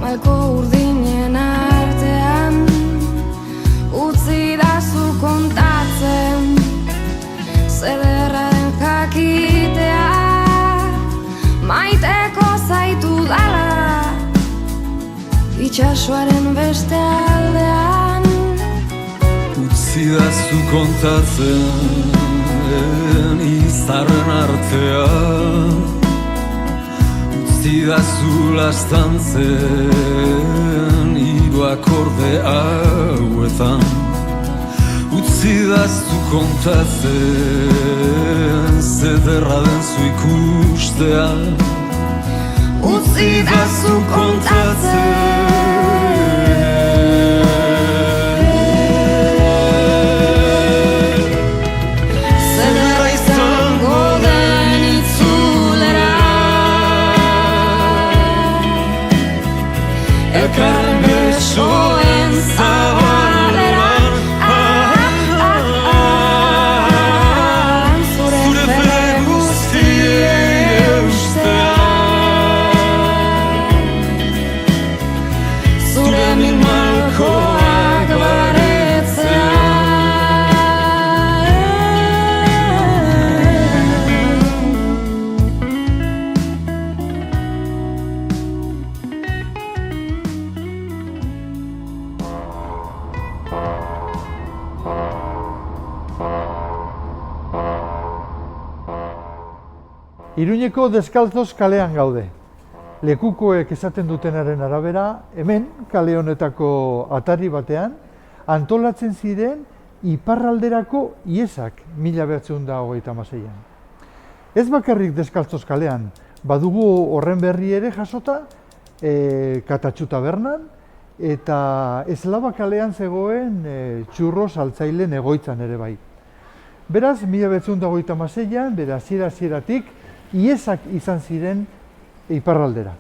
Malko urdinen artean utzi da zu kontatzen, zederra den jakitea maiteko zaitu dala, itxasoaren beste aldean. Utzi da zu kontatzen izarren artean, utzi da zu lastantzen hiru akorde hauetan, utzi da zu kontatzen zederra den zu ikustea, utzi da zu kontatzen. Elkarren besoen zabaleran, zure fede guztiei eustean, zure min malkoak baretzean. Iruñeko Deskaltzoz kalean gaude. Lekukoek esaten dutenaren arabera, hemen kale honetako atari batean antolatzen ziren iparralderako iesak 1926an. Ez bakarrik Deskaltzoz kalean, badugu horren berri ere jasota Katatxu tabernan eta Eslaba kalean zegoen txurro saltzaileen egoitzan ere bai. Beraz, 1926an, bere hasiera-hasieratik iesak izan ziren iparraldera.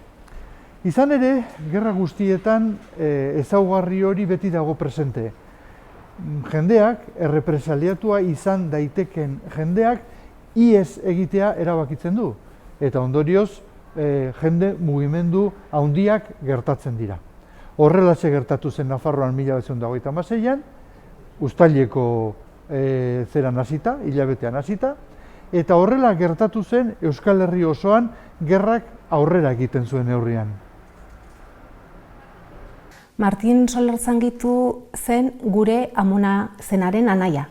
Izan ere, gerra guztietan ezaugarri hori beti dago presente. Jendeak, errepresaliatua izan daiteken jendeak, ies egitea erabakitzen du. Eta ondorioz, jende mugimendu handiak gertatzen dira. Horrelaxe gertatu zen Nafarroan 1926an, uztaileko zeran hasita, hilabetean hasita, eta horrela gertatu zen Euskal Herri osoan gerrak aurrera egiten zuen neurrian. Martin Solarzangitu zen gure amona zenaren anaia.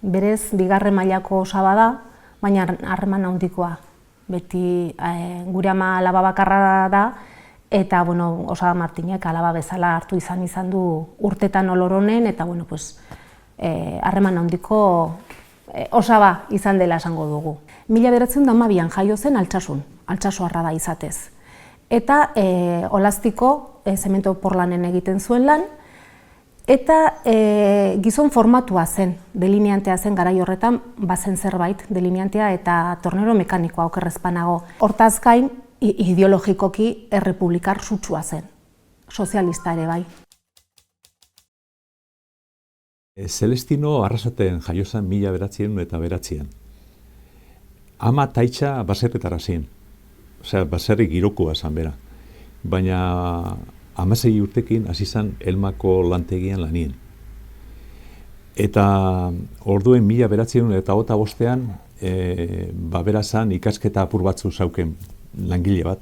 Berez, bigarren mailako osaba da, baina harreman handikoa. Beti gure ama alaba bakarra da, eta osaba Martinek alaba bezala hartu izan du urtetan oloronen, eta harreman handiko osaba izan dela esango dugu. 1912an jaio zen Altsasun, Altsasoarra da izatez. Eta Olaztiko zemento porlanen egiten zuen lan, eta gizon formatua zen, delineantea zen garai horretan, bazen zerbait delineantea eta tornero mekanikoa okerrezpanago. Hortaz gain, ideologikoki errepublikar sutsua zen, sozialista ere bai. Celestino Arrasaten jaio zen 1909an. Ama taitxa baserretara zen, baserri girokoa zen bera. Baina 16 urtekin hasi zen Elmako lantegian lanien. Eta orduen 1925an bera zen ikasketa apur batzu zauken langile bat.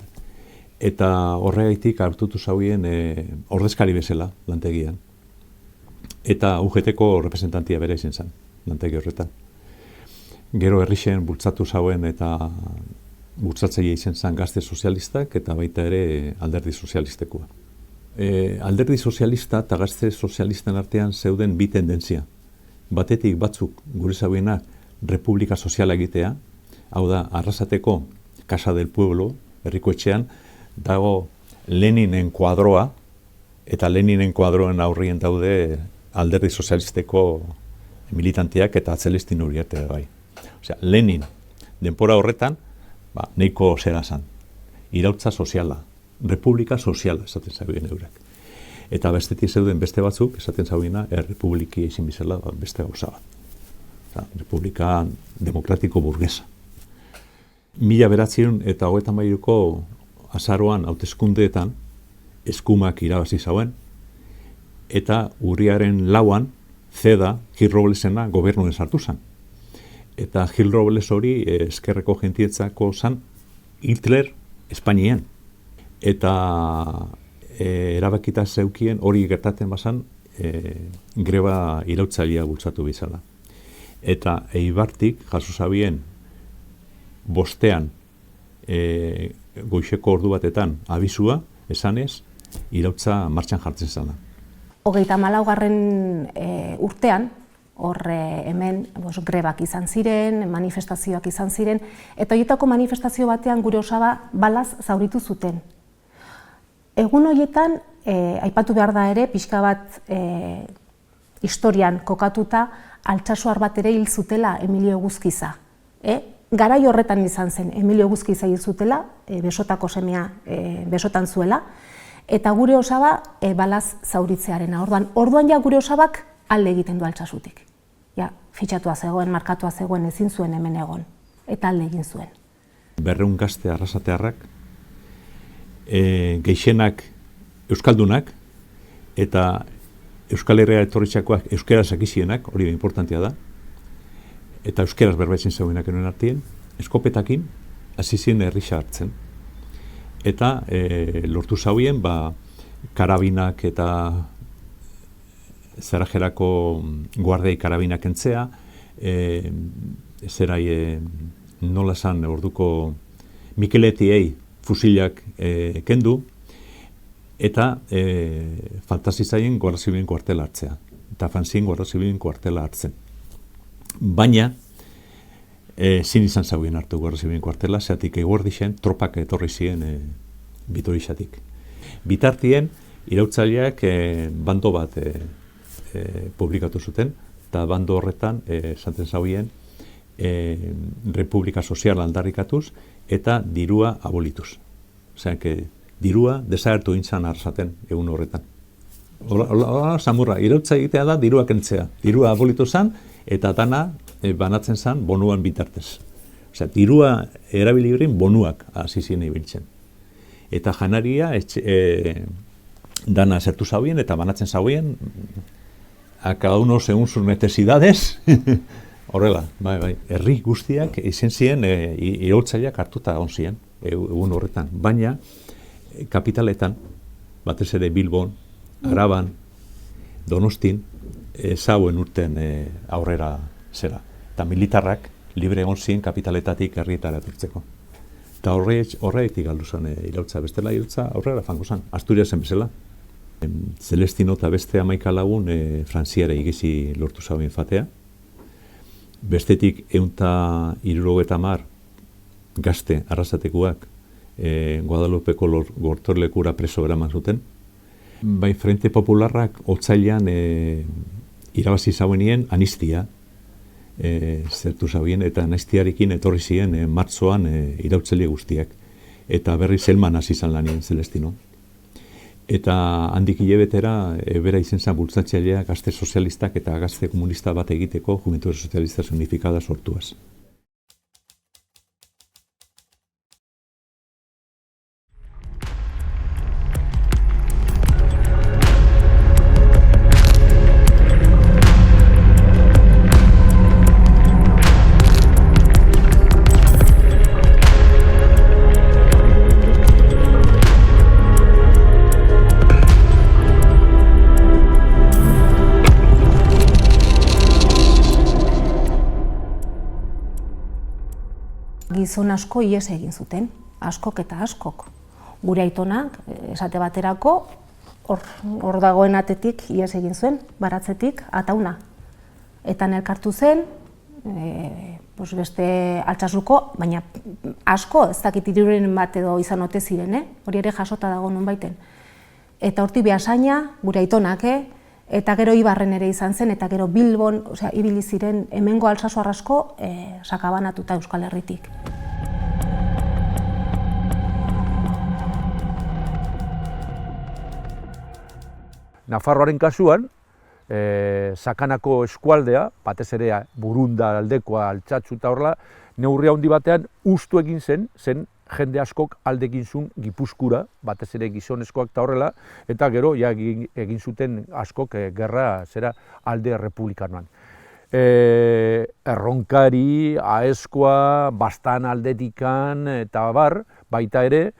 Eta horregaitik hartutu zauen ordezkari bezala lantegian. Eta UGT-ko representantia bera izan zen, lantegi horretan. Gero herrixen bultzatu zauen eta bultzatzaile izan zen Gazte Sozialistak eta baita ere Alderdi Sozialistekoa. Alderdi Sozialista eta Gazte Sozialisten artean zeuden bi tendentzia. Batetik batzuk gure zauenak Republika Soziala egitea, hau da, Arrasateko Casa del Pueblo, herriko etxean, dago Leninen kuadroa, eta Leninen kuadroen aurrien daude Alderdi Sozialisteko militanteak eta Celestino Uriarte bai. Osea, Lenin, denpora horretan, nahiko zera zan. Iraultza soziala, Republika Soziala esaten zauen eurak. Eta bestetik zeuden beste batzuk, esaten zauena, Errepubliki izin bizela beste gauza bat. Republika Demokratiko Burgesa. 1933ko azaroan hauteskundeetan, eskumak irabazi zauen, eta urriaren 4an Zeda, Gil Roblesena gobernuen sartu zen. Eta Gil Robles hori eskerreko jentietzako zen Hitler Espainian. Eta erabakita zeukien hori gertatzen bazan greba irautzailea bultzatu bizala. Eta Eibartik jaso zabien bostean goizeko ordu batetan abizua, esanez, irautza martxan jartzen zela. 34. Urtean, hemen grebak izan ziren, manifestazioak izan ziren, eta horietako manifestazio batean gure osaba balaz zauritu zuten. Egun horietan, aipatu behar da ere, pixka bat historian kokatuta, Altsasoar bat ere hil zutela Emilio Eguzkiza. Garai horretan izan zen Emilio Eguzkiza hil zutela, besotako semea besotan zuela, eta gure osaba balaz zauritzearena. Orduan ja gure osabak alde egiten du Altsasutik. Ja, fitxatua zegoen, markatua zegoen, ezin zuen hemen egon, eta alde egin zuen. 200 gazte arrasatearrak, gehienak euskaldunak, eta Euskal Herria etorritxakoak euskaraz akizienak, hori da importantea da, eta euskaraz berbaitzen zeuenak enoen artien, eskopetakin hasi ziren herrixa hartzen. Eta lortu zauen, karabinak eta zerajerako guardei karabinak entzea, nola zan orduko Mikeletiei fusilak kendu, eta faltasi zaien Guardia Zibilen kuartela hartzea. Eta fanzien Guardia Zibilen kuartela hartzen. Baina, zin izan zauen hartu Guardia Zibilen kuartela, zeatik eguerdixen tropak etorri ziren Bitorixatik. Bitartien, irautzaileak bando bat publikatu zuten, eta bando horretan esaten zauen Republika Sozial aldarrikatuz eta dirua abolituz. Osea, dirua desagertu intzan arrasaten egun horretan. Hola, samurra, irautza egitea da dirua kentzea. Dirua abolitu zen eta dana banatzen zen bonuan bitartez. Osea, dirua erabili horien bonuak hasi ziren ibiltzen. Eta janaria dana zertu zauen eta banatzen zauen a cada uno según sus necesidades. Horrela, bai, herri guztiak izen ziren iraultzaileak hartuta egon ziren egun horretan. Baina, kapitaletan, batez ere Bilbon, Araban, Donostin, zauen urten aurrera zera. Eta militarrak libre egon ziren kapitaletatik herrietara etortzeko. Eta horretik galdu zen iraultza, bestela iraultza aurrera fango zen, Asturiasen bezala. Celestino eta beste 11 lagun Frantziara igizi lortu zauen fatea. Bestetik 170 gazte arrasatekuak Guadalupeko gortorlekura preso eraman zuten. Bai, Frente Popularrak otsailean irabazi zauenien anistia zertu zauen, eta anistiarekin etorri ziren martzoan irautzaile guztiak. Eta berri zelman hasi izan lanien Celestino. Eta handik hilabetera bera izen zen bultzatzailea gazte sozialistak eta gazte komunista bat egiteko Juventude Sozialista Unificada sortuaz. Gizon asko ihes egin zuten, askok eta askok. Gure aitonak, esate baterako, hor dagoen atetik ihes egin zuen, baratzetik atauna. Eta elkartu zen, beste Altsasuko, baina asko, ez dakit 3 bat edo izan ote ziren, hori ere jasota dago nonbaiten. Eta hortik Beasaina, gure aitonak, eta gero Ibarren ere izan zen, eta gero Bilbon, ibili ziren hemengo altsasuar asko sakabanatuta Euskal Herritik. Nafarroaren kasuan, sakanako eskualdea, batez ere Burunda aldekoa, Altsatsu eta horrela, neurri handi batean ustu egin zen jende askok alde egin zuen Gipuzkura, batez ere gizonezkoak eta horrela, eta gero ja egin zuten askok gerra zera alde republikanoan. Erronkari, Aezkoa, Bastan aldetikan eta bar, baita ere,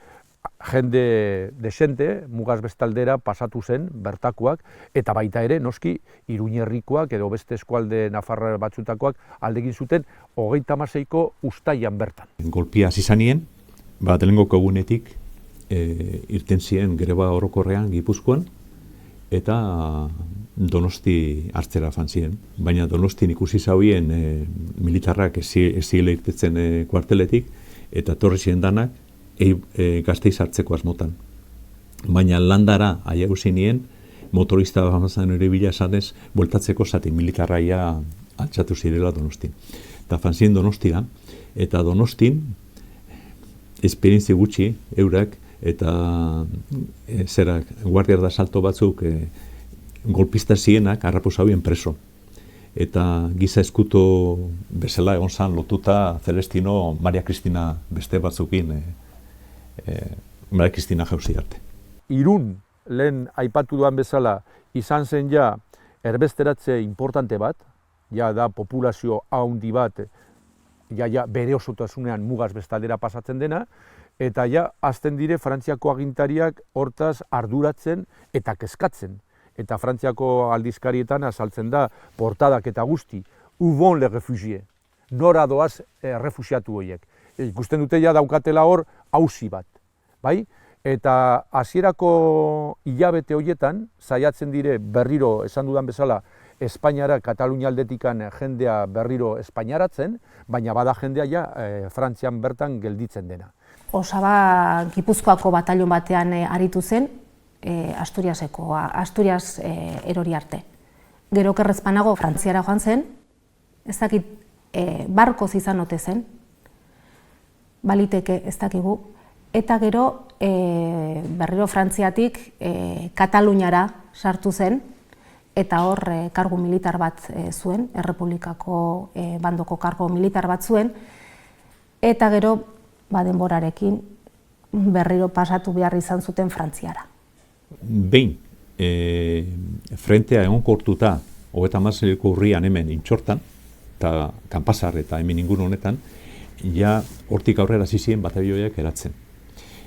jende desente, mugaz bestaldera pasatu zen bertakoak, eta baita ere, noski, Iruñerrikoak edo beste eskualde Nafarra batzutakoak aldegin zuten 36ko uztailan bertan. Golpia hasi zanien, lehenengoko egunetik irten ziren greba orokorrean Gipuzkoan, eta Donosti hartzera fan ziren. Baina Donostin ikusi zauen militarrak ez zirela irtetzen kuarteletik, eta torri ziren danak Gasteiz hartzeko asmotan. Baina landara aiau zinien, motorista famazan ere bila esanez, bueltatzeko zati militarraia altxatu zirela Donostin. Eta fan ziren Donostira, eta Donostin, esperientzi gutxi, eurak, eta guardia da salto batzuk golpista zienak harrapo zauen preso. Eta giza eskuto bezala egon zan lotuta Celestino Maria Cristina beste batzukin Maria Cristina jauzi arte. Irun, lehen aipatu duan bezala, izan zen ja erbesteratze importante bat, ja da populazio haundi bat, ja bere osotasunean mugaz bestaldera pasatzen dena, eta ja azten dire Frantziako agintariak hortaz arduratzen eta kezkatzen. Eta Frantziako aldizkarietan azaltzen da portadak eta guzti, où vont les réfugiés, nora doaz refugiatu horiek. Ikusten dute ja daukatela hor auzi bat, bai? Eta hasierako hilabete horietan, saiatzen dire berriro, esan dudan bezala, Espainiara, Katalunia aldetikan jendea berriro espainiaratzen, baina bada jendea ja Frantzian bertan gelditzen dena. Osaba Gipuzkoako batalion batean aritu zen, Asturias erori arte. Gero kerrezpanago Frantziara joan zen, ez dakit barkoz izan ote zen, baliteke ez dakigu, eta gero berriro Frantziatik Kataluniara sartu zen, eta hor kargu militar bat zuen, Errepublikako bandoko kargu militar bat zuen, eta gero denborarekin berriro pasatu behar izan zuten Frantziara. Behin, frentea egonkortuta, 30ko urrian hemen intxortan, eta Kanpasar eta hemen inguru honetan, ja hortik aurrera zizien batalioiak eratzen.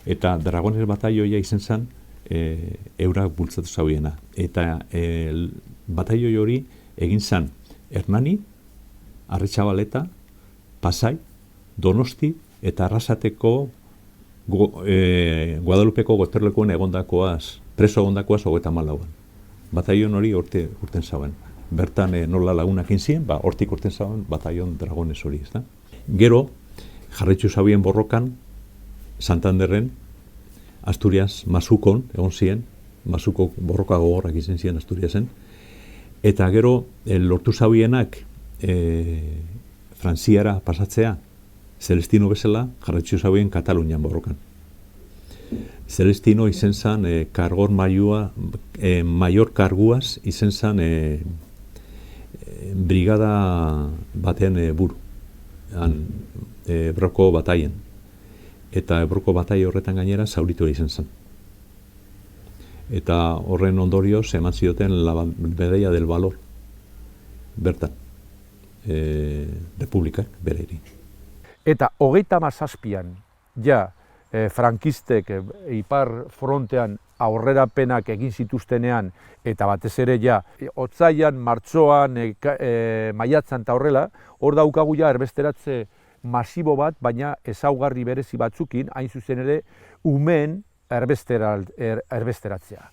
Eta Dragones batalioia izen zen eurak bultzatu zauiena. Eta batalioi hori egin zen Hernani, Arretxabaleta, Pasai, Donosti eta Arrasateko Guadalupeko goterlekuan egondakoaz, preso egondakoaz 34an. Batalion hori urten zauen. Bertan nola lagunak inzien, hortik urten zauen batalion Dragones hori, ez da? Gero, jarretxu zauen borrokan, Santanderren, Asturias, Masukon, egon ziren, Masuko borroka gogorrak izen ziren Asturiasen, eta gero, lortu zauienak Frantziara pasatzea, Celestino bezala, jarretxu zauen Katalunian borrokan. Celestino izen zan kargor maior karguaz, izen zan brigada batean buru, Ebroko bataien. Eta Ebroko batai horretan gainera zauritu izen zen. Eta horren ondorioz eman zioten la medalla del valor bertan, Republikak bereri. Eta 37an, ja, frankistek ipar frontean aurrerapenak egin zituztenean, eta batez ere ja, otsailean, martxoan, maiatzan eta horrela, hor daukagu ja erbesteratze masibo bat, baina ezaugarri berezi batzukin, hain zuzen ere, umeen erbesteratzea.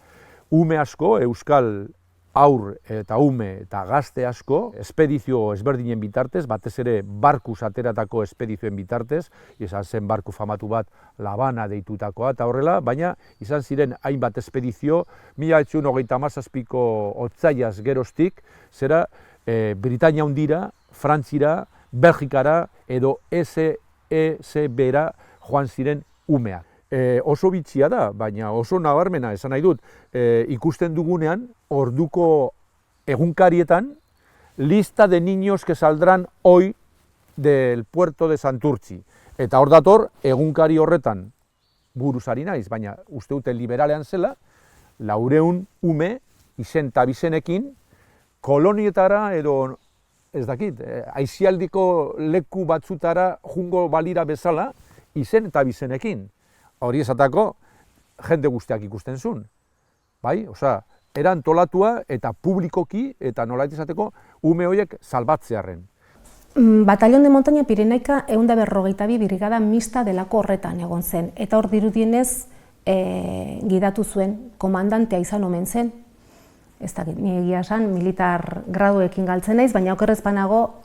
Ume asko, euskal aur eta ume eta gazte asko, espedizio ezberdinen bitartez, batez ere barkuz ateratako espedizioen bitartez, izan zen barku famatu bat Labana deitutakoa eta horrela, baina izan ziren hainbat espedizio, 1937ko otsaiaz geroztik, zera Britania Handira, Frantzira, Belgikara edo SECB-ra joan ziren umeak. Oso bitxia da, baina oso nabarmena esan nahi dut, ikusten dugunean, orduko egunkarietan, lista de niños que saldrán hoy del puerto de Santurtzi. Eta hor dator, egunkari horretan buruz ari naiz, baina uste dute liberalean zela, 400 ume izen eta bizenekin kolonietara edo ez dakit, aisialdiko leku batzutara jungo balira bezala izen eta bizenekin. Hori esatako jende guztiak ikusten zuen. Bai, osea, era antolatua eta publikoki eta nolait esateko ume horiek salbatzearren. Batallón de Montaña Pirenaika 152 brigada mixta delako horretan egon zen, eta hor dirudienez gidatu zuen, komandantea izan omen zen. Ez dakit, ni egia esan, militar graduekin galtzen naiz, baina okerrez banago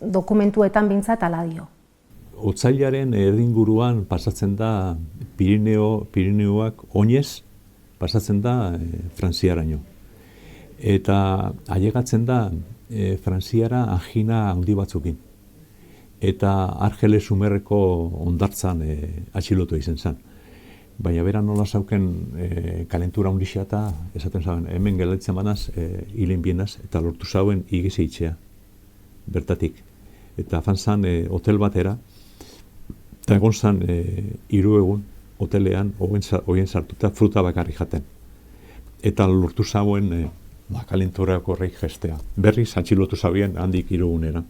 dokumentuetan bintzat ala dio. Otsailaren erdinguruan pasatzen da Pirineoak oinez, pasatzen da Frantziaraino. Eta ailegatzen da Frantziara angina handi batzukin. Eta Argeles Sumerreko hondartzan atxilotu izan zen. Baina bera nola zauken kalentura hundixea eta esaten zauen, hemen gelditzen banaz, hilen bienaz, eta lortu zauen igeze itxea, bertatik. Eta fan zan hotel batera, eta egon zan 3 egun hotelean hoien sartuta fruta bakarri jaten. Eta lortu zauen kalenturako horreik gestea. Berriz atxilotu zauen handik 3 egunera.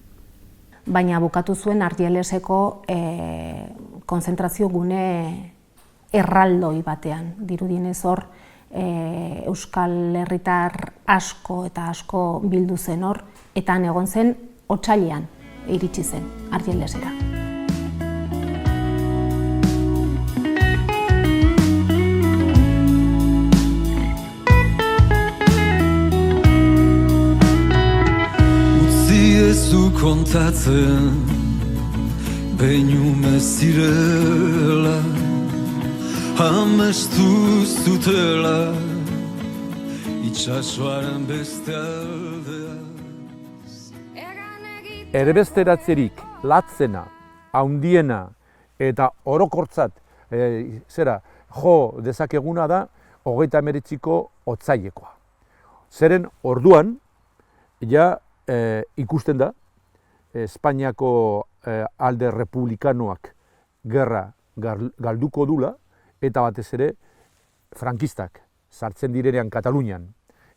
Baina bukatu zuen Ardieleseko konzentrazio gune erraldoi batean. Dirudienez hor Euskal Herritar asko eta asko bildu zen hor, eta han egon zen otsailean iritsi zen Ardielesera. Zu kontatzen behinume zirela, amestu zutela itxasoaren beste aldea. Erbesteratzerik latzena, haundiena eta orokortzat jo dezakeguna da 39ko otsailekoa. Zeren orduan, ja ikusten da, Espainiako alde republikanoak gerra galduko dula, eta batez ere frankistak sartzen direnean Katalunian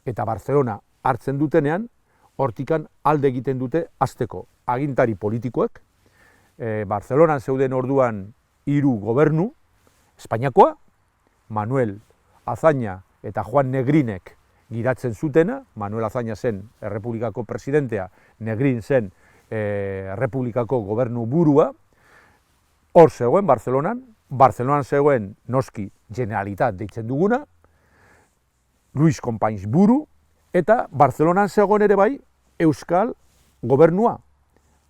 eta Barcelona hartzen dutenean, hortikan alde egiten dute hasteko agintari politikoek. Barcelonan zeuden orduan 3 gobernu, Espainiakoa, Manuel Azaña eta Juan Negrinek gidatzen zutena. Manuel Azaña zen Errepublikako presidentea, Negrin zen Errepublikako gobernu burua. Hor zegoen Barcelonan zegoen noski Generalitat deitzen duguna, Luis Companys buru, eta Barcelonan zegoen ere bai Euskal gobernua,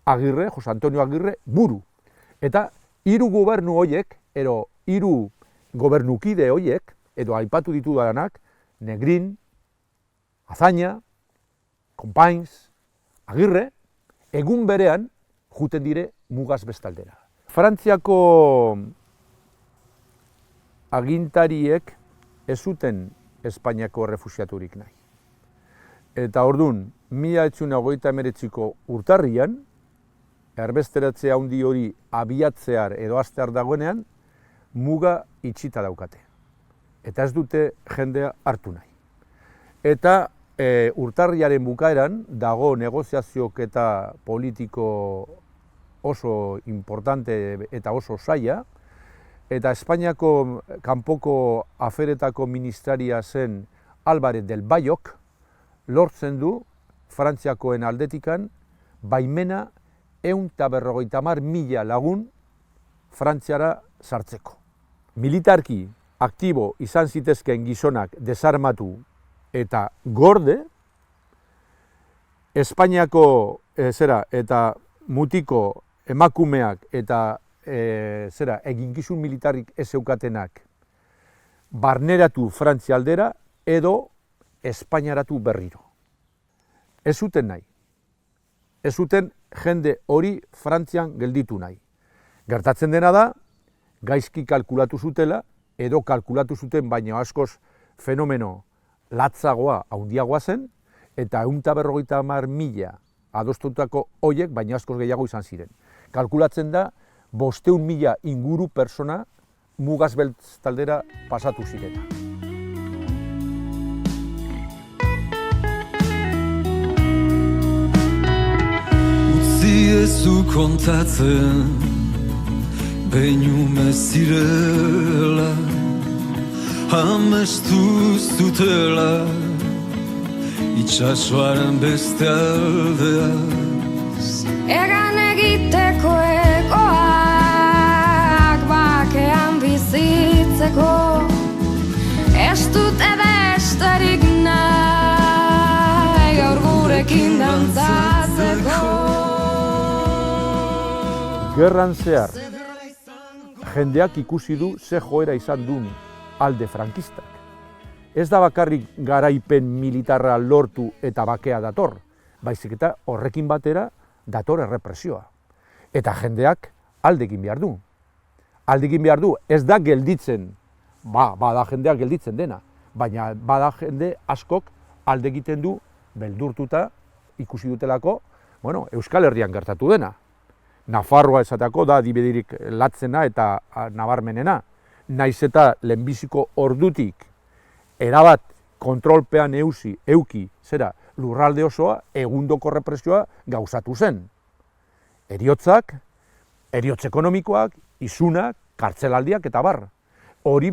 Agirre, Jose Antonio Agirre buru. Eta 3 gobernu horiek, edo 3 gobernukide horiek, edo aipatu ditudanak, Negrin, Azaña, Companys, Agirre, egun berean juten dire mugaz bestaldera. Frantziako agintariek ez zuten Espainiako errefuxiaturik nahi. Eta orduan, 1939ko urtarrian, erbesteratze handi hori abiatzear edo hastear dagoenean, muga itxita daukate. Eta ez dute jendea hartu nahi. Eta urtarriaren bukaeran dago negoziaziok eta politiko oso importante eta oso zaila, eta Espainiako kanpoko aferetako ministaria zen Álvarez del Vallok lortzen du Frantziakoen aldetikan baimena 150.000 lagun Frantziara sartzeko. Militarki aktibo izan zitezkeen gizonak desarmatu eta gorde, Espainiako eta mutiko emakumeak eta eginkizun militarrik ez zeukatenak barneratu Frantzia aldera edo Espainiaratu berriro. Ez zuten nahi. Ez zuten jende hori Frantzian gelditu nahi. Gertatzen dena da, gaizki kalkulatu zutela, edo kalkulatu zuten baina askoz fenomeno latzagoa, handiagoa zen, eta 150.000 adostutako horiek, baina askoz gehiago izan ziren. Kalkulatzen da, 500.000 inguru persona mugaz beltztaldera pasatu zirena. Utzi ezu kontatzen behinume zirela, amestu zutela itxasoaren beste aldea. Egan egiteko egoak bakean bizitzeko, ez dute besterik nahi gaur gurekin dantzatzeko. Gerran zehar, jendeak ikusi du ze joera izan duen alde frankistak. Ez da bakarrik garaipen militarra lortu eta bakea dator, baizik eta horrekin batera dator errepresioa. Eta jendeak aldegin behar du. Aldegin behar du, ez da gelditzen, bada jendeak gelditzen dena, baina bada jende askok aldegiten du beldurtuta ikusi dutelako, Euskal Herrian gertatu dena. Nafarroa esateko da adibedirik latzena eta nabarmenena. Naiz eta lehenbiziko ordutik erabat kontrolpean euki, lurralde osoa, egundoko represioa gauzatu zen. Heriotzak, heriotz ekonomikoak, isunak, kartzelaldiak eta bar. Hori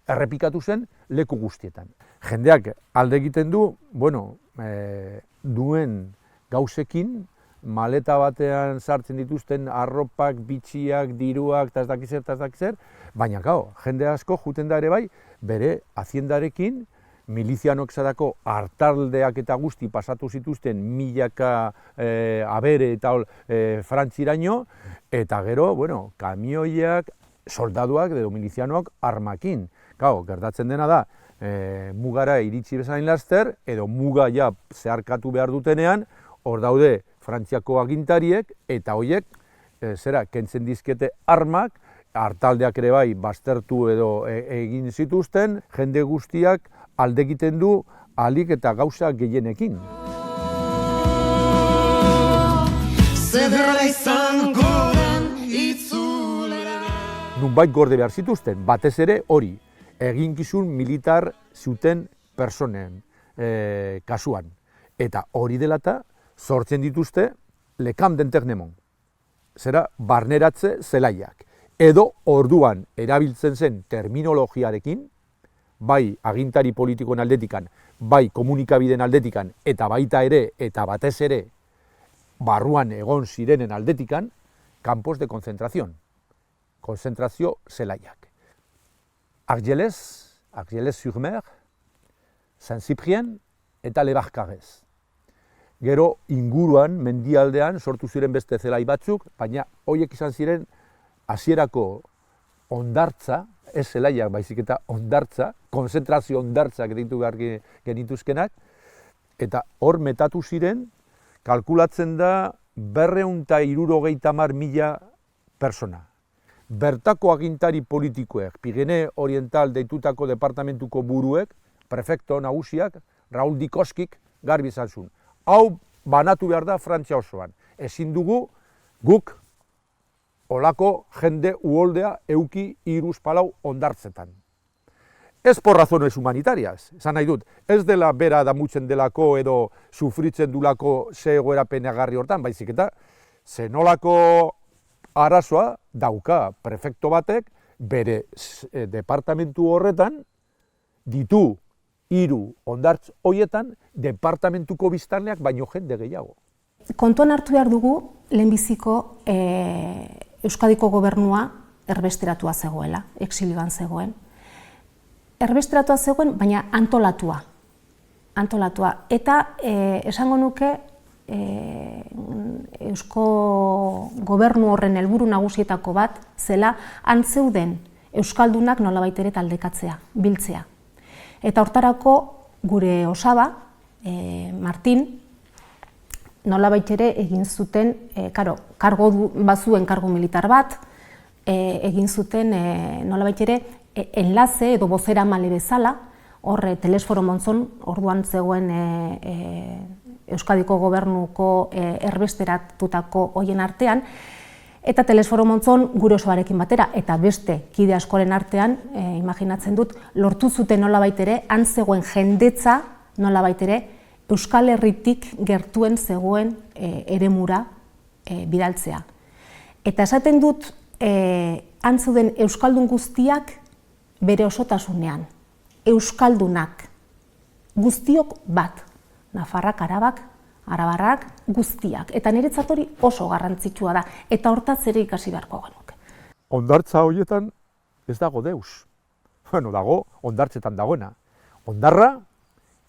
errepikatu zen leku guztietan. Jendeak alde egiten du, duen gauzekin, maleta batean sartzen dituzten arropak, bitxiak, diruak, eta ez dakiz zer, baina jende asko juten da ere bai, bere haziendarekin, milizianok zarako hartaldeak eta guzti pasatu zituzten milaka abere eta frantziraino, eta gero, kamioiak, soldaduak edo milizianoak armakin. Gertatzen dena da, mugara iritsi bezain laster, edo muga ja zeharkatu behar dutenean, hor daude Frantziako agintariek, eta horiek, kentzen dizkete armak, hartaldeak ere bai baztertu edo egin zituzten, jende guztiak alde egiten du ahalik eta gauza gehienekin. Zederra izango den itzulera. Nunbait gorde behar zituzten, batez ere hori, eginkizun militar zuten personen kasuan. Eta hori delata, sortzen dituzte le camp d'internement, barneratze zelaiak. Edo orduan erabiltzen zen terminologiarekin, bai agintari politikoen aldetikan, bai komunikabideen aldetikan, eta baita ere, eta batez ere, barruan egon zirenen aldetikan, campos de concentración, konzentrazio zelaiak. Argelès-sur-Mer, Saint-Cyprien eta Le Barcarès. Gero inguruan, mendialdean, sortu ziren beste zelai batzuk, baina horiek izan ziren hasierako hondartza, ez zelaiak baizik eta hondartza, konzentrazio hondartzak ditu behar genituzkenak, eta hor metatu ziren, kalkulatzen da 270.000 persona. Bertako agintari politikoek, Pirene Oriental deitutako departamentuko buruek, prefekto nagusiak, Raul Dikoskik garbi izan zuen. Hau banatu behar da Frantzia osoan. Ezin dugu guk olako jende uholdea euki 3-4 hondartzetan. Ez por razones humanitarias, esan nahi dut, ez dela bera damutzen delako edo sufritzen dulako ze egoera penagarri hortan, baizik eta zenolako arazoa dauka prefekto batek bere departamentu horretan ditu 3 hondartz horietan departamentuko biztanleak baino jende gehiago. Kontuan hartu behar dugu lehenbiziko Euskadiko gobernua erbesteratua zegoela, exilioan zegoen. Erbesteratua zegoen, baina antolatua. Eta esango nuke Eusko gobernu horren helburu nagusietako bat zela antzeuden Euskaldunak nolabait ere taldekatzea, biltzea. Eta hortarako gure osaba, Martin, nolabait ere egin zuten, bazuen kargu militar bat, egin zuten nolabait ere enlaze edo bozera male bezala, hor Telesforo Monzon, orduan zegoen Euskadiko gobernuko erbesteratutako hoien artean, Eta Telesforo Montzon gure osoarekin batera, eta beste kide askoren artean, imaginatzen dut, lortu zuten nolabait ere, han zegoen jendetza nolabait ere, Euskal Herritik gertuen zegoen eremura bidaltzea. Eta esaten dut, han zeuden Euskaldun guztiak bere osotasunean, Euskaldunak, guztiok bat, Nafarrak, Arabak, Arabarrak, guztiak. Eta niretzat hori oso garrantzitsua da, eta hortaz ere ikasi beharko genuke. Hondartza horietan ez dago deus. Bueno, dago, hondartzetan dagoena. Hondarra,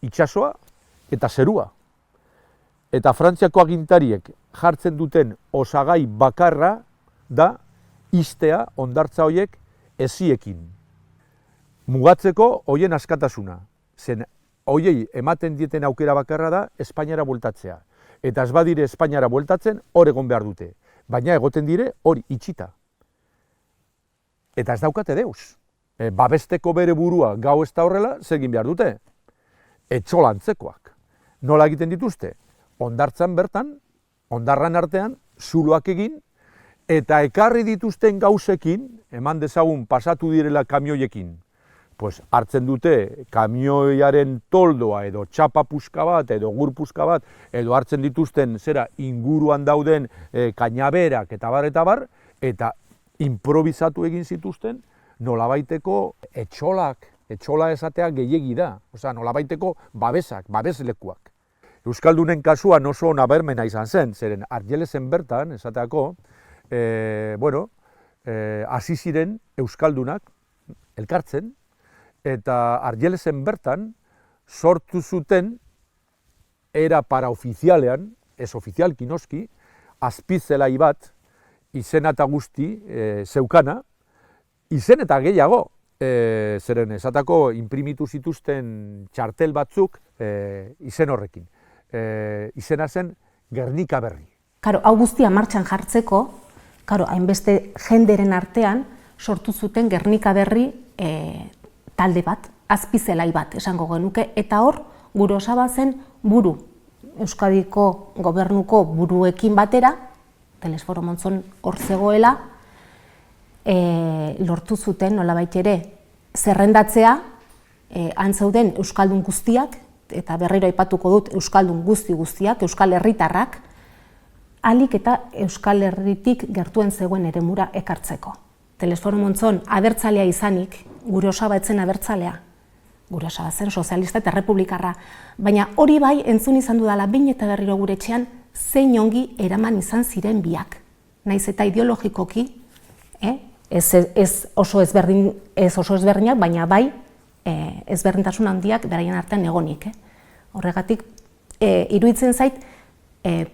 itsasoa eta zerua. Eta Frantziako agintariek jartzen duten osagai bakarra da ixtea hondartza horiek eziekin. Mugatzeko hoien askatasuna. Zen hoiei ematen dieten aukera bakarra da Espainiara bueltatzea. Eta ez badire Espainiara bueltatzen, hor egon behar dute. Baina egoten dire hori itxita. Eta ez daukate deus. Babesteko bere burua gau ez da horrela, zegin behar dute. Etxolantzekoak. Nola egiten dituzte? Hondartzan bertan, hondarran artean, zuloak egin, eta ekarri dituzten gauzekin, eman dezagun pasatu direla kamioiekin, pues hartzen dute kamioiaren toldoa edo txapa puska bat edo gur puska bat edo hartzen dituzten zera inguruan dauden kainaberak eta bar, eta improvisatu egin zituzten nolabaiteko etxola esatea gehiegi da, osea nolabaiteko babesak, babeslekuak. Euskaldunen kasuan oso nabarmena izan zen, zeren Argelesen bertan, esateako, hasi ziren Euskaldunak elkartzen, eta Argelesen bertan sortu zuten era paraofizialean, ez ofizialki noski, azpizelai bat, izena eta guzti zeukana, izen eta gehiago, zeren esatako inprimitu zituzten txartel batzuk izen horrekin. Izena zen Gernika Berri. Karo, hau guztia martxan jartzeko, hainbeste jenderen artean sortu zuten Gernika Berri talde bat, azpizelai bat esango genuke, eta hor gure osaba zen buru, Euskadiko gobernuko buruekin batera, Telesforo Montzon hor zegoela, lortu zuten nolabait ere zerrendatzea, han zeuden Euskaldun guztiak, eta berriro aipatuko dut Euskaldun guztiak, Euskal Herritarrak, ahalik eta Euskal Herritik gertuen zegoen eremura ekartzeko. Telesforo Montzon abertzalea izanik, gure osaba etzen abertzalea, gure osaba zen sozialista eta republikarra, baina hori bai entzun izan dudala behin eta berriro gure etxean zein ongi eraman izan ziren biak. Naiz eta ideologikoki, ez oso ezberdinak, baina bai ezberdintasun handiak beraien artean egonik. Horregatik, iruditzen zait,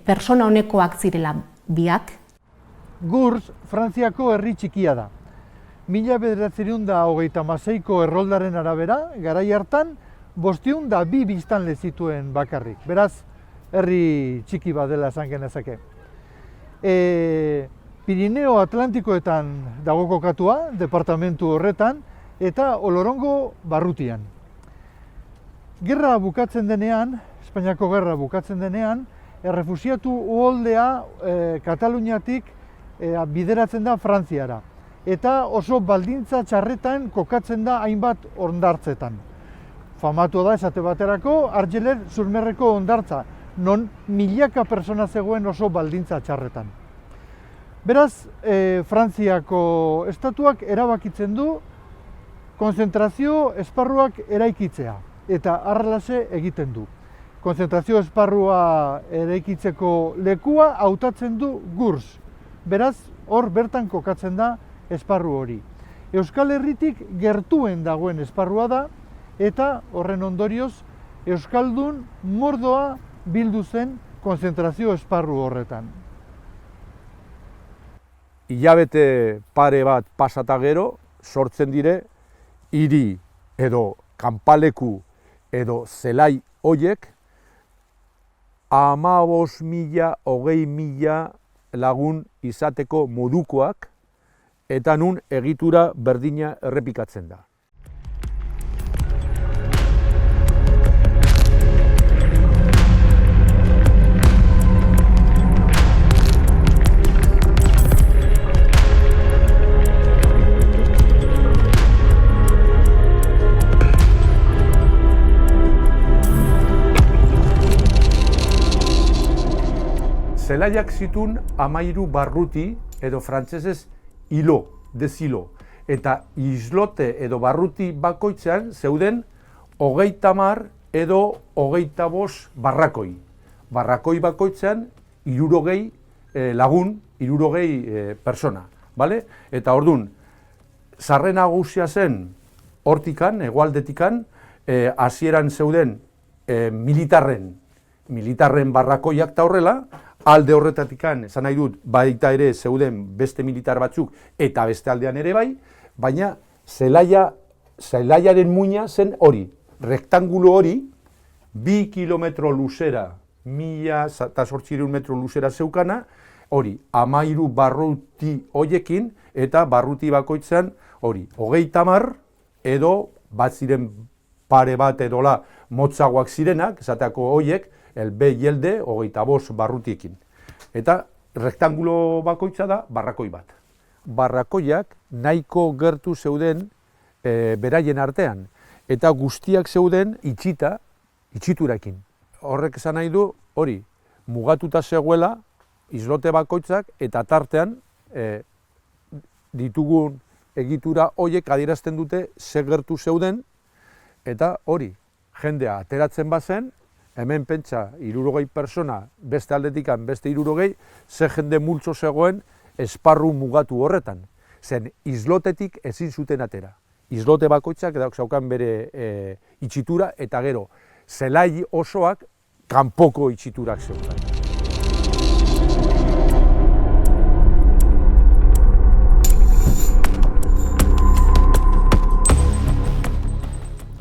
persona honekoak zirela biak. Gurs, Frantziako herri txikia da. 1936ko erroldaren arabera, garai hartan, 502 biztanle zituen bakarrik. Beraz, herri txiki bat dela esan genezake. Pirineo Atlantikoetan dago kokatua, departamentu horretan, eta Olorongo barrutian. Gerra bukatzen denean, Espainiako gerra bukatzen denean, errefusiatu uholdea Kataluniatik bideratzen da Frantziara. Eta oso baldintza txarretan kokatzen da hainbat hondartzetan. Famatua da esate baterako Argeler Zurmerreko hondartza, non milaka persona zegoen oso baldintza txarretan. Beraz, Frantziako estatuak erabakitzen du konzentrazio esparruak eraikitzea, eta harrelase egiten du. Konzentrazio esparrua eraikitzeko lekua hautatzen du Gurs. Beraz, hor bertan kokatzen da esparru hori. Euskal Herritik gertuen dagoen esparrua da, eta horren ondorioz, Euskaldun mordoa bildu zen konzentrazio esparru horretan. Hilabete pare bat pasata gero, sortzen dire, hiri edo kanpaleku edo zelai hoiek 15.000, 20.000 lagun izateko modukoak, eta nun egitura berdina errepikatzen da. zelaiak zituen 13 barruti, edo frantsesez hilo, dezilo. Eta islote edo barruti bakoitzean zeuden 30 edo 25 barrakoi. Barrakoi bakoitzean 60 lagun, 60 persona. Bale? Eta ordun, sarre nagusia zen hortikan, hegoaldetikan, hasieran zeuden militarren barrakoiak eta horrela, alde horretatikan, esan nahi dut, baita ere zeuden beste militar batzuk eta beste aldean ere bai, baina zelaiaren muina zen hori, rektangulo hori, 2 kilometro luzera, 1800 metro luzera zeukana, hori, 13 barruti hoiekin, eta barruti bakoitzean hori, 30 edo bat ziren pare bat edola motzagoak zirenak, esateako hoiek, elbe jelde 25 barrutiekin. Eta rektangulo bakoitza da barrakoi bat. Barrakoiak nahiko gertu zeuden beraien artean, eta guztiak zeuden itxiturakin. Horrek esan nahi du, hori, mugatuta zegoela, islote bakoitzak, eta tartean ditugun egitura hoiek adierazten dute ze gertu zeuden, eta hori, jendea ateratzen bazen, hemen pentsa 60 persona, beste aldetikan beste 60, ze jende multzo zegoen esparru mugatu horretan. Zen islotetik ezin zuten atera. Islote bakoitzak zaukan bere itxitura, eta gero, zelai osoak kanpoko itxiturak zeukan.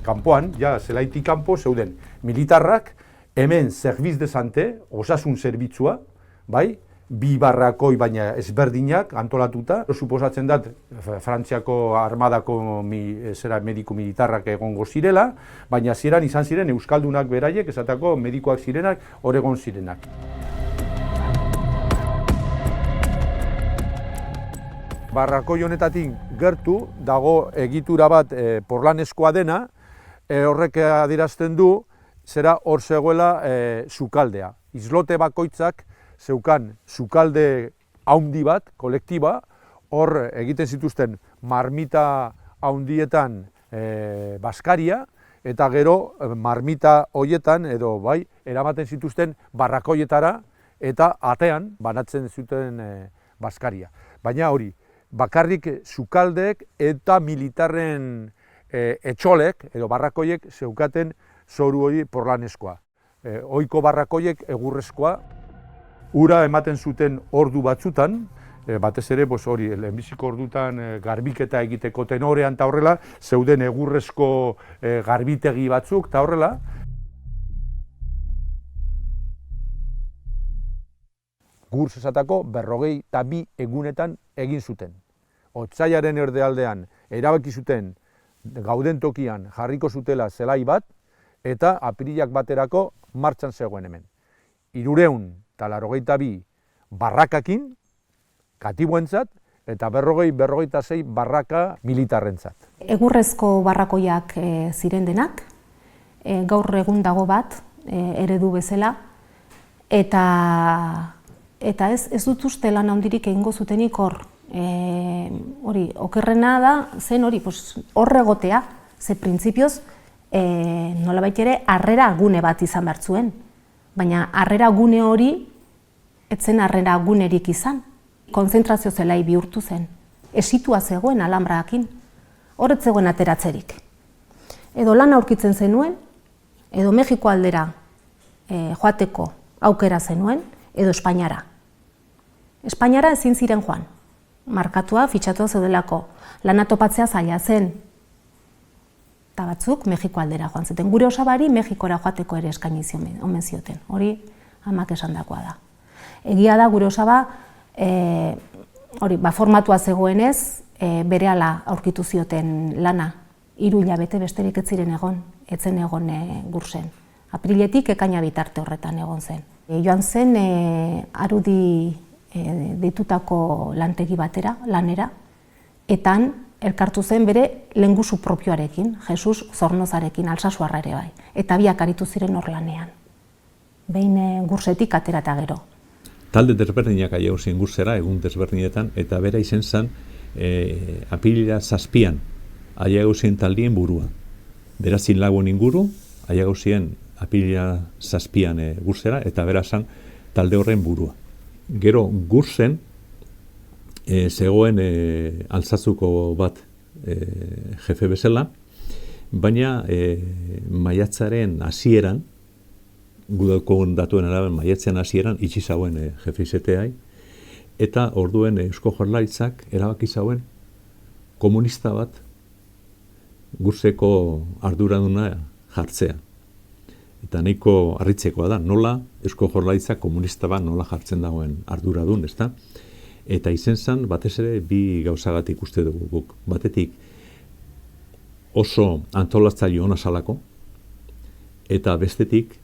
Kanpoan, ja, zelaitik kanpo zeuden militarrak, hemen zerbiz dezante, osasun zerbitzua, bai, 2 barrakoi baina ezberdinak antolatuta. Suposatzen dat, Frantziako armadako mediku militarrak egongo zirela, baina hasieran izan ziren euskaldunak beraiek, esateko medikoak zirenak, hor egon zirenak. Barrakoi honetatik gertu dago egitura bat porlaneskoa dena, horrek adierazten du, zera hor zegoela sukaldea. Islote bakoitzak zeukan sukalde haundi bat, kolektiba, hor egiten zituzten marmita haundietan baskaria, eta gero marmita hoietan, edo bai, eramaten zituzten barrakoietara, eta atean banatzen zuten baskaria. Baina hori, bakarrik sukaldeek eta militarren etxolek, edo barrakoiek, zeukaten zoru hori porlaneskoa. Ohiko barrakoiek egurrezkoa, ura ematen zuten ordu batzutan, batez ere hori, lehenbiziko ordutan garbiketa egiteko tenorean eta horrela, zeuden egurrezko garbitegi batzuk eta horrela. Gurs esatako 42 egunetan egin zuten. Otsailaren erdialdean erabaki zuten gauden tokian jarriko zutela zelai bat, eta apirilak baterako martxan zegoen hemen. 382 barrakakin, katiboentzat, eta 56 barraka militarrentzat. Egurrezko barrakoiak ziren denak, gaur egun dago bat eredu bezala, eta ez dut uste lan handirik egingo zutenik hor. Hori, okerrena da, zen hori, hor egotea, ze printzipioz, nolabait ere, harrera gune bat izan behar zuen. Baina harrera gune hori, etzen harrera gunerik izan. Konzentrazio zelai bihurtu zen. Esitua zegoen alambraekin, hor ez zegoen ateratzerik. Edo lan aurkitzen zenuen, edo Mexiko aldera joateko aukera zenuen, edo Espainiara. Espainiara ezin ziren joan. Markatua, fitxatua zeudelako, lana topatzea zaila zen. Eta batzuk Mexiko aldera joan zuten. Gure osabari Mexikora joateko ere eskaini omen zioten. Hori amak esandakoa da. Egia da gure osaba, formatua zegoenez, berehala aurkitu zioten lana. 3 hilabete besterik ez ziren egon, etzen egon Gursen. Apriletik ekaina bitarte horretan egon zen. Joan zen Arudi deitutako lantegi batera, lanera, etan elkartu zen bere lengusu propioarekin, Jesus Zornozarekin, Alsasuarra ere bai, eta biak aritu ziren hor lanean. Behin Gursetik atera eta gero. talde desberdinak aiegu ziren Gursera, egun desberdinetan, eta bera izen zen apirila 7an aiegu ziren taldien burua. Berazin lagun inguru, aiegu ziren apirila 7an Gursera, eta bera zen talde horren burua. Gero Gursen zegoen Altsasuko bat jefe bezala, baina maiatzaren hasieran, gudako datuen araben maiatzen hasieran itxi zauen jefe izeteai, eta orduen Eusko Jaurlaritzak erabaki zauen komunista bat Gurseko arduraduna jartzea. Eta nahiko harritzekoa da, nola Eusko Jaurlaritzak komunista bat nola jartzen dagoen arduradun, ezta? Eta izen zen, batez ere, bi gauzagatik uste dugu guk. Batetik, oso antolatzaile ona zalako, eta bestetik,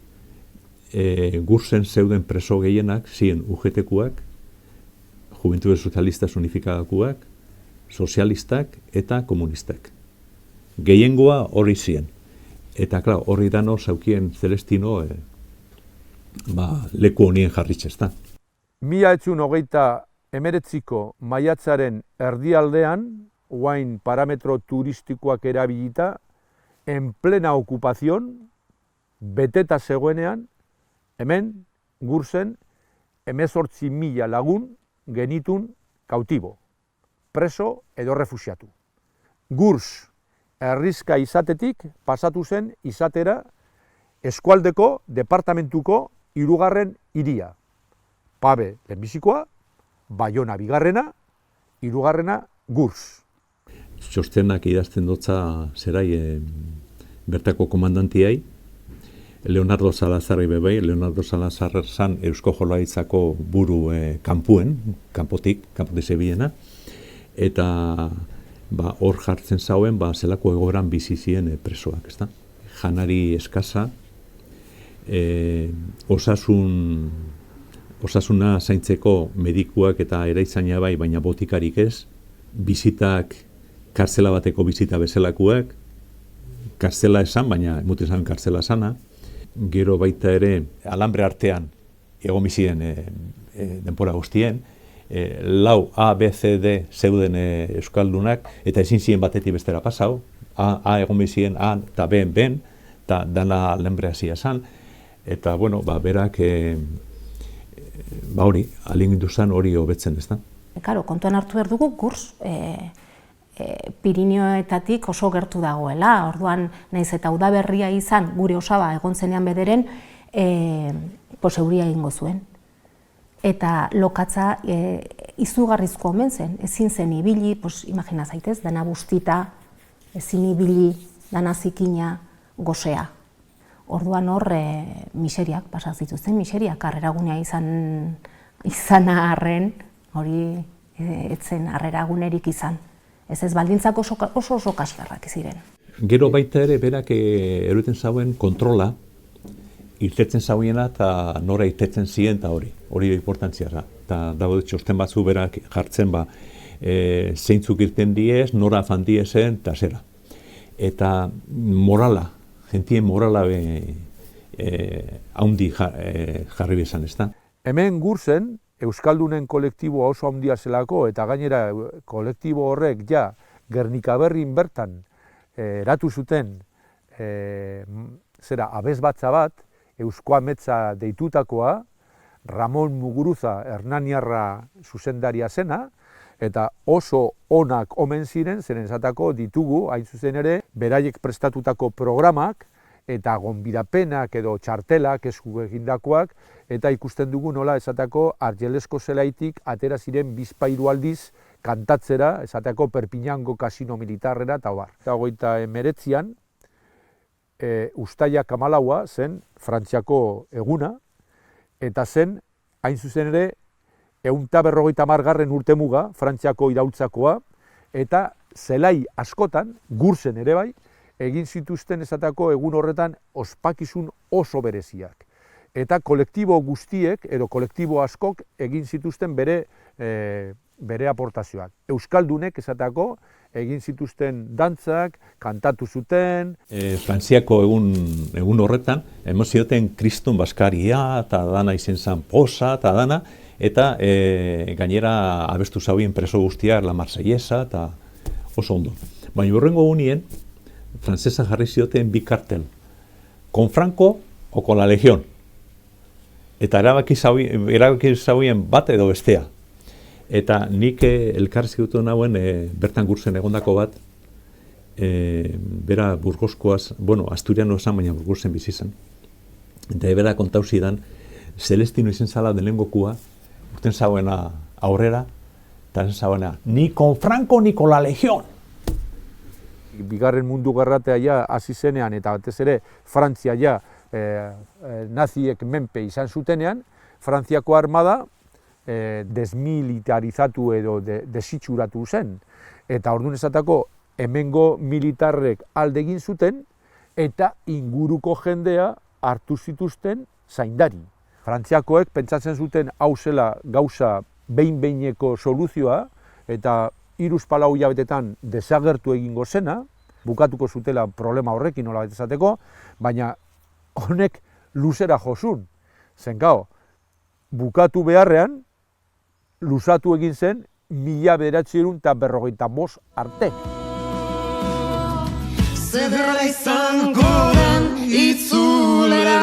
Gursen zeuden preso gehienak ziren UGT-kuak, Juventude Sozialistas Unifikadakuak, sozialistak eta komunistak. Gehiengoa hori ziren. Eta, klar, horri dano zaukien Celestino leku honien jarritxe, ezta. 1929ko maiatzaren erdialdean, oain parametro turistikoak erabilita, en plena okupazion, beteta zegoenean, hemen, Gursen, 18.000 lagun genitun kautibo, preso edo refusiatu. Gurs, herrizka izatetik pasatu zen izatera eskualdeko departamentuko 3. hiria. Pabe lehenbizikoa, Baiona 2. 3. Gurs. Txostenak idazten dotza zerai bertako komandantiai, Leonardo Salazarri bebai, Leonardo Salazar zan Eusko Jaurlaritzako buru kanpotik zebilena, eta hor jartzen zauen, zelako egoeran bizi ziren presoak, ezta? Janari eskasa, osasuna zaintzeko medikuak eta eraitzaina bai, baina botikarik ez, bizitak, kartzela bateko bizita bezalakuak, kartzela esan, baina emute esan kartzela sana, gero baita ere alambre artean egon bizien denpora guztien, lau A, B, C, D zeuden euskaldunak, eta ezin ziren batetik bestera pasau, A egon bizien A eta B, eta dana alambre hasia esan, eta berak hori, alingindu zen hori hobetzen, ezta? Karo, kontuan hartu behar dugu Gurs Pirinioetatik oso gertu dagoela, orduan naiz eta udaberria izan gure osaba egon zenean bederen, euria egingo zuen. Eta lokatza izugarrizko omen zen, ezin zen ibili, imagina zaitez, dana bustita, ezin ibili, dana zikina, gosea. Orduan hor, miseriak pasaz dituzten, miseriak harreragunea izan arren, hori etzen harreragunerik izan. Ez baldintzak oso kaskarrak ziren. Gero baita ere berak eruten zauen kontrola, irtetzen zauena eta nora irtetzen ziren eta hori importantzia da. Eta dago txosten batzu berak jartzen zeintzuk irten diez, nora afan diezen, eta zera. Eta morala, jentien morala haundi jarri bezan, ez da? Hemen Gursen, Euskaldunen kolektiboa oso handia zelako, eta gainera kolektibo horrek Gernika Berrin bertan eratu zuten abesbatza bat, Eusko Ametsa deitutakoa, Ramon Muguruza Hernaniarra zuzendaria zena, eta oso onak omen ziren, zeren esatako ditugu, hain zuzen ere, beraiek prestatutako programak, eta gonbidapenak edo txartelak esku egindakoak, eta ikusten dugu nola esatako Argelesko zelaitik atera ziren 2 aldiz kantatzera, esatako Perpiñango kasino militarrera, eta bar. Eta 1919an, Uztailak 14 zen Frantziako eguna, eta zen, hain zuzen ere, 150. urtemuga Frantziako iraultzakoa, eta zelai askotan, Gursen ere bai, egin zituzten esatako egun horretan ospakizun oso bereziak. Eta kolektibo guztiek, edo kolektibo askok, egin zituzten bere aportazioak. Euskaldunek esatako egin zituzten dantzak, kantatu zuten. Frantziako egun horretan, emozioten kriston baskaria, eta dana izen zen posa, eta dana, eta gainera abestu zauen preso guztiak La Marsellesa eta oso ondo. Baina hurrengo unien, frantsesa jarri zioten bi kartel, con Franco o con la Legión. Eta erabaki zauen bat edo bestea. Eta nik elkarrizki dut nauen bertan Gursen egondako bat, bera Burgoskoaz, Asturiano esan, baina Burgosen bizi zen. Eta bera kontau zidan, Celestino izen zala denengokua, urten zauena aurrera, eta esan zauena, ni con Franco ni con la Legión. Bigarren mundu gerratea ja hasi zenean, eta batez ere Frantzia ja naziek menpe izan zutenean, Frantziako armada desmilitarizatu edo desitxuratu zen. Eta orduan esatako, hemengo militarrek alde egin zuten, eta inguruko jendea hartu zituzten zaindari. Frantziakoek pentsatzen zuten hau zela gauza behin-behineko soluzioa, eta 3-4 hilabetetan desagertu egingo zena, bukatuko zutela problema horrekin nola esateko, baina honek luzera josun. Zenkao, bukatu beharrean, luzatu egin zen 1945 arte. Zederra izango den itzulera,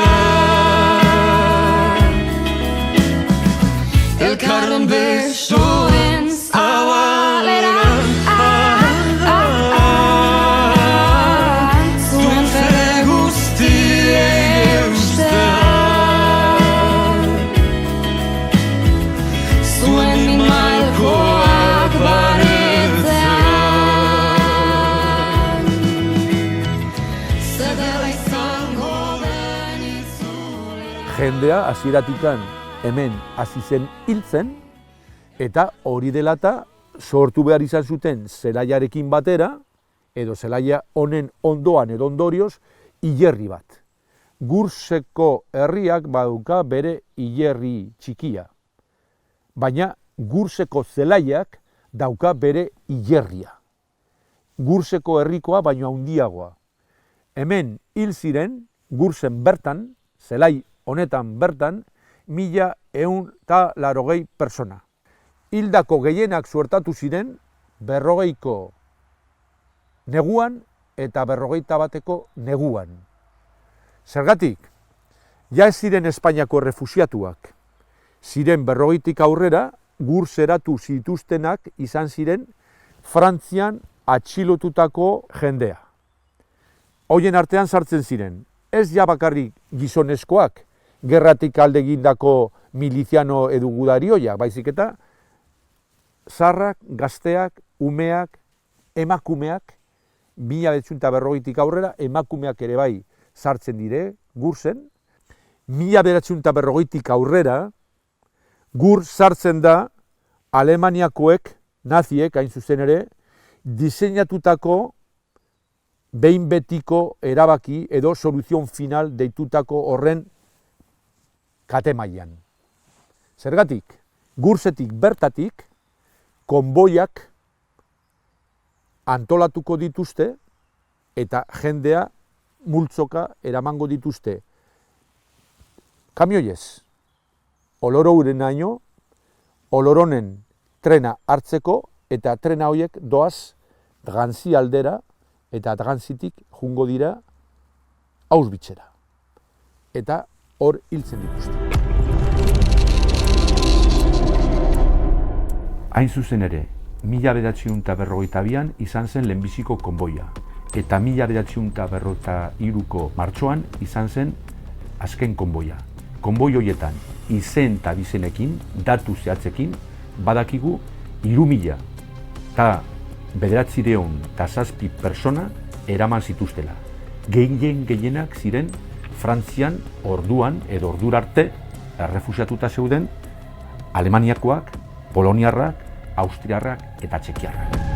elkarren besoen zabalera, zuen fede guztiei eustea, zuen minmalkoak baretzea. Jendea hasieratikan hemen hasi zen hiltzen, eta hori delata sortu behar izan zuten zelaiarekin batera, edo zelaia honen ondoan edo ondorioz, hilerri bat. Gurseko herriak baduka bere hilerri txikia, baina Gurseko zelaiak dauka bere hilerria. Gurseko herrikoa baino handiagoa. Hemen hil ziren Gursen bertan, zelai honetan bertan, 1180 pertsona. Hildako gehienak suertatu ziren 40ko neguan eta 41ko neguan. Zergatik, ja ez ziren Espainiako errefusiatuak. Ziren 40tik aurrera, Gurseratu zituztenak izan ziren Frantzian atxilotutako jendea. Hoien artean sartzen ziren, ez ja bakarrik gizonezkoak, gerratik alde egindako miliziano edo gudarioiak, baizik eta zaharrak, gazteak, umeak, emakumeak, 1940tik aurrera, emakumeak ere bai sartzen dire, Gursen. 1940tik aurrera, Gur sartzen da Alemaniakoek, naziek, hain zuzen ere, diseinatutako behin betiko erabaki edo soluzion final deitutako horren katemaian. Zergatik, Gursetik bertatik, konboiak antolatuko dituzte eta jendea multzoka eramango dituzte. Kamioiez, Oloroureraino, Oloronen trena hartzeko eta trena horiek doaz Drancy aldera eta Drancytik jungo dira Auschwitzera. Eta hor hiltzen dituzte. Hain zuzen ere, 1942an izan zen lehenbiziko konboia, eta 1943ko martxoan izan zen azken konboia. Konboi horietan izen eta bizenekin, datu zehatzekin, badakigu 3.000 eta 907 persona eraman zituztela. Gehienak ziren Frantzian orduan edo ordura arte errefusiatuta zeuden Alemaniakoak, Poloniarrak, Austriarrak eta Txekiarrak.